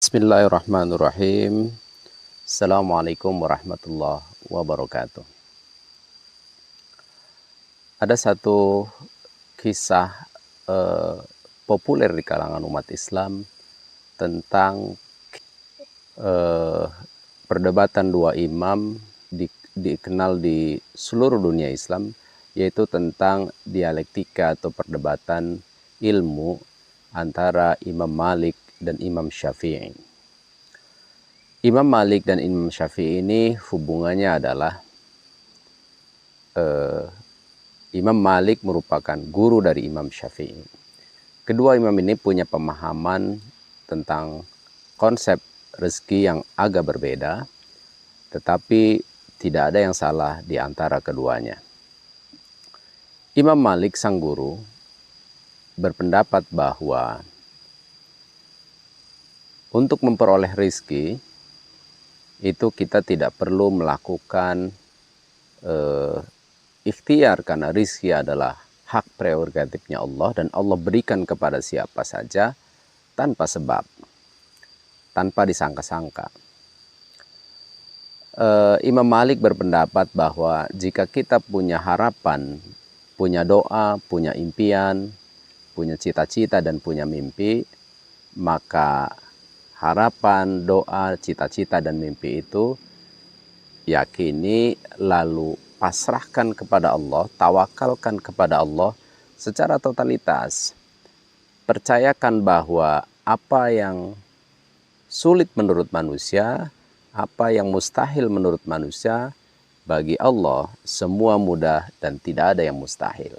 Bismillahirrahmanirrahim. Assalamualaikum warahmatullahi wabarakatuh. Ada satu kisah populer di kalangan umat Islam tentang perdebatan dua imam dikenal di seluruh dunia Islam, yaitu tentang dialektika atau perdebatan ilmu antara Imam Malik dan Imam Syafi'i. Imam Malik dan Imam Syafi'i ini hubungannya adalah Imam Malik merupakan guru dari Imam Syafi'i. Kedua imam ini punya pemahaman tentang konsep rezeki yang agak berbeda, tetapi tidak ada yang salah di antara keduanya. Imam Malik sang guru berpendapat bahwa untuk memperoleh rezeki itu kita tidak perlu melakukan ikhtiar, karena rezeki adalah hak prerogatifnya Allah dan Allah berikan kepada siapa saja tanpa sebab, tanpa disangka-sangka. Imam Malik berpendapat bahwa jika kita punya harapan, punya doa, punya impian, punya cita-cita dan punya mimpi, maka harapan, doa, cita-cita, dan mimpi itu yakini, lalu pasrahkan kepada Allah, tawakalkan kepada Allah secara totalitas. Percayakan bahwa apa yang sulit menurut manusia, apa yang mustahil menurut manusia, bagi Allah semua mudah dan tidak ada yang mustahil.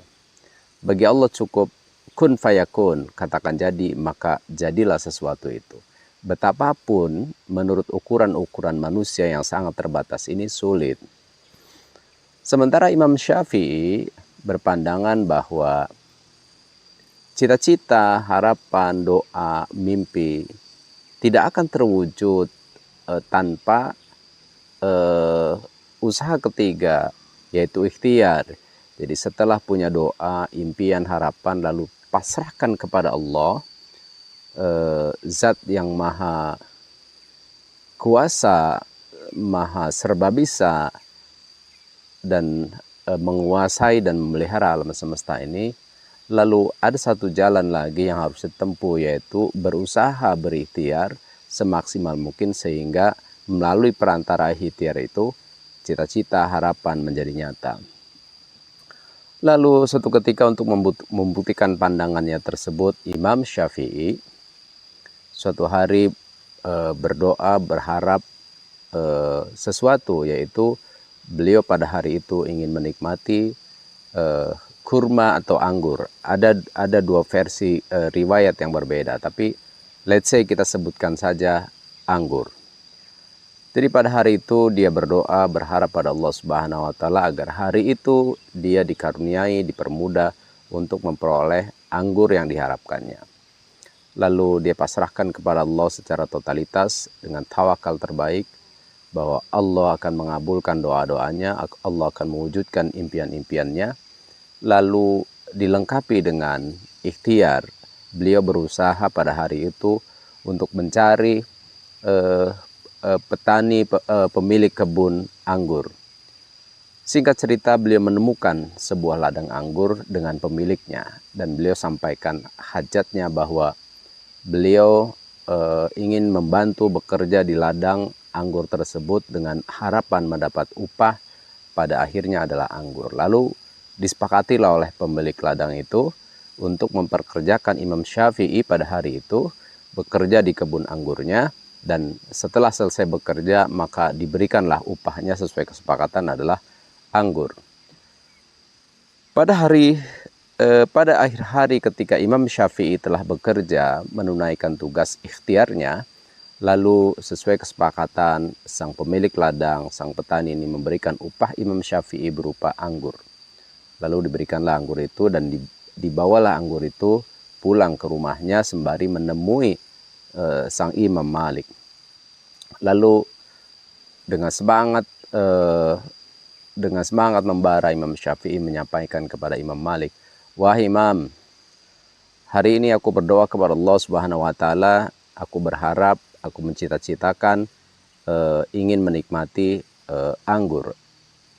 Bagi Allah cukup kun fayakun, katakan jadi, maka jadilah sesuatu itu. Betapapun menurut ukuran-ukuran manusia yang sangat terbatas ini sulit. Sementara Imam Syafi'i berpandangan bahwa cita-cita, harapan, doa, mimpi tidak akan terwujud tanpa usaha ketiga, yaitu ikhtiar. Jadi setelah punya doa, impian, harapan, lalu pasrahkan kepada Allah, Zat yang maha kuasa, maha serba bisa, dan menguasai dan memelihara alam semesta ini. Lalu ada satu jalan lagi yang harus ditempuh, yaitu berusaha, berikhtiar semaksimal mungkin sehingga melalui perantara ikhtiar itu cita-cita, harapan menjadi nyata. Lalu suatu ketika untuk membuktikan pandangannya tersebut, Imam Syafi'i suatu hari berdoa, berharap sesuatu, yaitu beliau pada hari itu ingin menikmati kurma atau anggur. Ada dua versi riwayat yang berbeda, tapi let's say kita sebutkan saja anggur. Jadi pada hari itu dia berdoa, berharap pada Allah Subhanahu wa Ta'ala agar hari itu dia dikaruniai, dipermudah untuk memperoleh anggur yang diharapkannya. Lalu dia pasrahkan kepada Allah secara totalitas dengan tawakal terbaik bahwa Allah akan mengabulkan doa-doanya, Allah akan mewujudkan impian-impiannya. Lalu dilengkapi dengan ikhtiar, beliau berusaha pada hari itu untuk mencari petani, pemilik kebun anggur. Singkat cerita, beliau menemukan sebuah ladang anggur dengan pemiliknya dan beliau sampaikan hajatnya bahwa beliau ingin membantu bekerja di ladang anggur tersebut dengan harapan mendapat upah, pada akhirnya adalah anggur. Lalu disepakatilah oleh pemilik ladang itu untuk memperkerjakan Imam Syafi'i pada hari itu bekerja di kebun anggurnya, dan setelah selesai bekerja maka diberikanlah upahnya sesuai kesepakatan adalah anggur. Pada akhir hari ketika Imam Syafi'i telah bekerja menunaikan tugas ikhtiarnya, lalu sesuai kesepakatan sang pemilik ladang, sang petani ini memberikan upah Imam Syafi'i berupa anggur. Lalu diberikanlah anggur itu dan dibawalah anggur itu pulang ke rumahnya sembari menemui sang Imam Malik. Lalu dengan semangat membara Imam Syafi'i menyampaikan kepada Imam Malik, "Wahai Imam, hari ini aku berdoa kepada Allah Subhanahu wa Ta'ala, aku berharap aku mencita-citakan ingin menikmati anggur.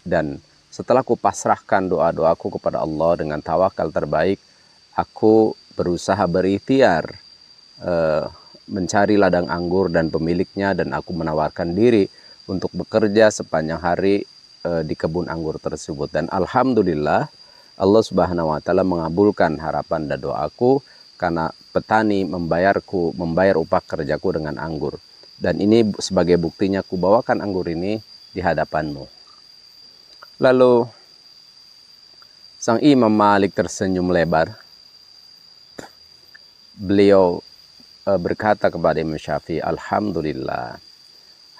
Dan setelah aku pasrahkan doa-doaku kepada Allah dengan tawakal terbaik, aku berusaha berikhtiar mencari ladang anggur dan pemiliknya, dan aku menawarkan diri untuk bekerja sepanjang hari di kebun anggur tersebut. Dan alhamdulillah Allah Subhanahu wa taala mengabulkan harapan dan doaku, karena petani membayar upah kerjaku dengan anggur. Dan ini sebagai buktinya ku bawakan anggur ini di hadapanmu. Lalu sang Imam Malik tersenyum lebar. Beliau berkata kepada Imam Syafi'i, alhamdulillah,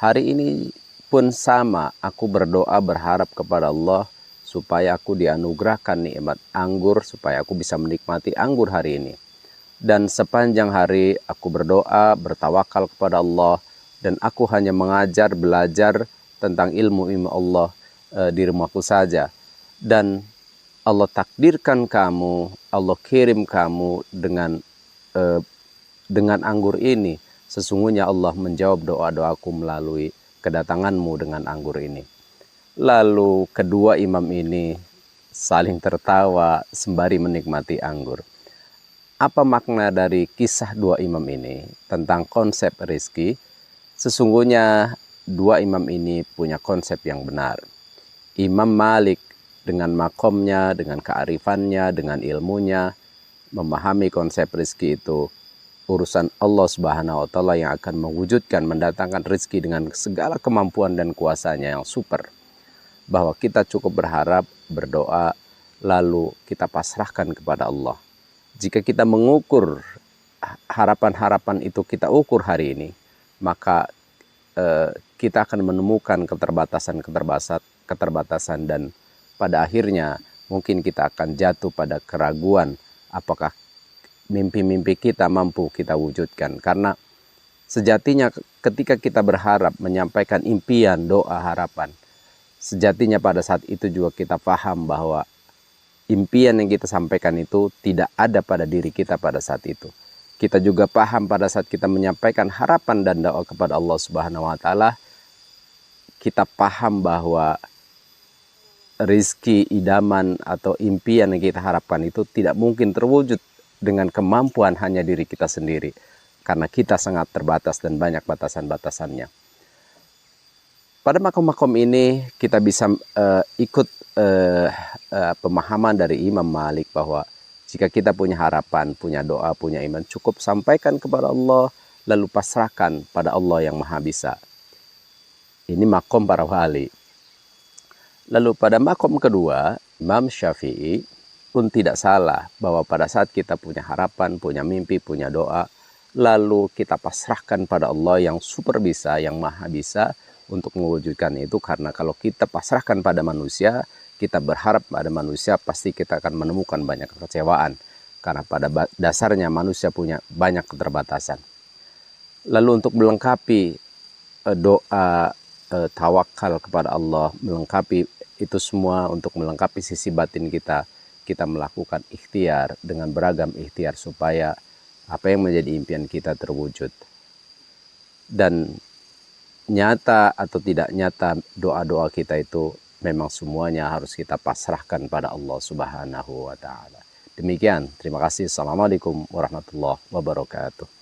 hari ini pun sama, aku berdoa berharap kepada Allah supaya aku dianugerahkan nikmat anggur, supaya aku bisa menikmati anggur hari ini. Dan sepanjang hari aku berdoa, bertawakal kepada Allah, dan aku hanya mengajar, belajar tentang ilmu Allah di rumahku saja. Dan Allah takdirkan kamu, Allah kirim kamu dengan anggur ini. Sesungguhnya Allah menjawab doa-doaku melalui kedatanganmu dengan anggur ini. Lalu kedua imam ini saling tertawa sembari menikmati anggur. Apa makna dari kisah dua imam ini tentang konsep rezeki? Sesungguhnya dua imam ini punya konsep yang benar. Imam Malik dengan makomnya, dengan kearifannya, dengan ilmunya, memahami konsep rezeki itu urusan Allah Subhanahu wa taala yang akan mewujudkan, mendatangkan rezeki dengan segala kemampuan dan kuasanya yang super. Bahwa kita cukup berharap, berdoa, lalu kita pasrahkan kepada Allah. Jika kita mengukur harapan-harapan itu, kita ukur hari ini, maka kita akan menemukan keterbatasan, dan pada akhirnya mungkin kita akan jatuh pada keraguan apakah mimpi-mimpi kita mampu kita wujudkan. Karena sejatinya ketika kita berharap, menyampaikan impian, doa, harapan, sejatinya pada saat itu juga kita paham bahwa impian yang kita sampaikan itu tidak ada pada diri kita pada saat itu. Kita juga paham pada saat kita menyampaikan harapan dan doa kepada Allah Subhanahu wa taala, kita paham bahwa rizki, idaman atau impian yang kita harapkan itu tidak mungkin terwujud dengan kemampuan hanya diri kita sendiri, karena kita sangat terbatas dan banyak batasan-batasannya. Pada makom-makom ini kita bisa ikut pemahaman dari Imam Malik bahwa jika kita punya harapan, punya doa, punya iman, cukup sampaikan kepada Allah, lalu pasrahkan pada Allah yang Maha Bisa. Ini makom para wali. Lalu pada makom kedua, Imam Syafi'i pun tidak salah bahwa pada saat kita punya harapan, punya mimpi, punya doa, lalu kita pasrahkan pada Allah yang super bisa, yang Maha Bisa untuk mewujudkan itu. Karena kalau kita pasrahkan pada manusia, kita berharap pada manusia, pasti kita akan menemukan banyak kekecewaan. Karena pada dasarnya manusia punya banyak keterbatasan. Lalu untuk melengkapi doa, tawakal kepada Allah, melengkapi itu semua, untuk melengkapi sisi batin kita, kita melakukan ikhtiar dengan beragam ikhtiar supaya apa yang menjadi impian kita terwujud. Dan nyata atau tidak nyata doa-doa kita itu memang semuanya harus kita pasrahkan pada Allah Subhanahu wa taala. Demikian, terima kasih. Assalamualaikum warahmatullahi wabarakatuh.